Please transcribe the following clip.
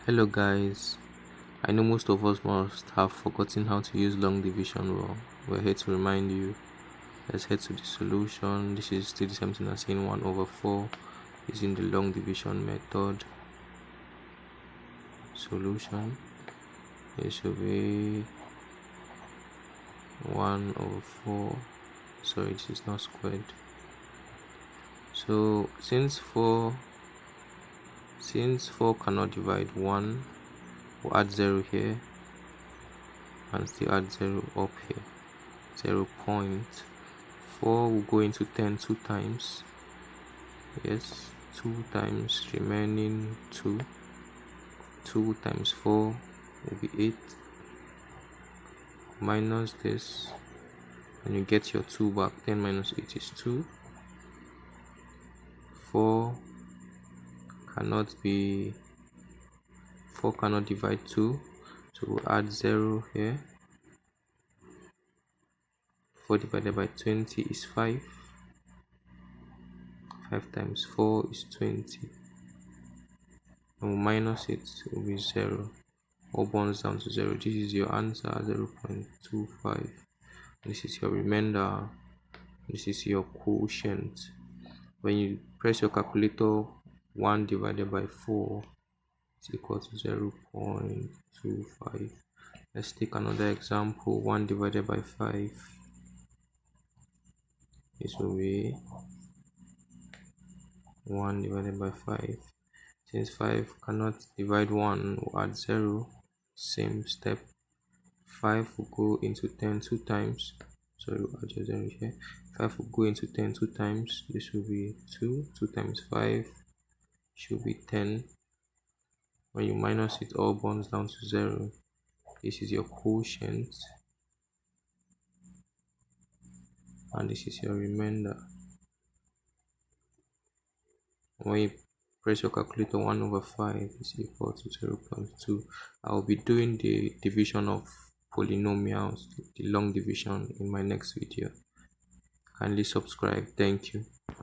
Hello guys, I know most of us must have forgotten how to use long division rule. We're here to remind you. Let's head to the solution. This is still the same thing as saying 1 over 4 using the long division method. Solution, this will be 1 over 4. Sorry, this is not squared. So since 4 cannot divide 1, we'll add 0 here and still add 0 up here. 0.4 will go into 10 two times. Yes, 2 times remaining 2. 2 times 4 will be 8. Minus this and you get your 2 back. 10 minus 8 is 2. 4 cannot divide 2, so we'll add 0 here. 4 divided by 20 is 5. 5 times 4 is 20. And we'll minus it will be 0. All bonds down to 0. This is your answer, 0.25. This is your remainder. This is your quotient. When you press your calculator, 1 divided by 4 is equal to 0.25. Let's take another example. 1 divided by 5. This will be 1 divided by 5. Since 5 cannot divide 1, we'll add 0. Same step. 5 will go into 10 two times. Sorry, we'll add 0 here. 5 will go into 10 two times. This will be 2. 2 times 5 should be 10. When you minus it, all bonds down to 0. This is your quotient. And this is your remainder. When you press your calculator, 1 over 5 is equal to 0.2. I will be doing the division of polynomials, the long division, in my next video. Kindly subscribe. Thank you.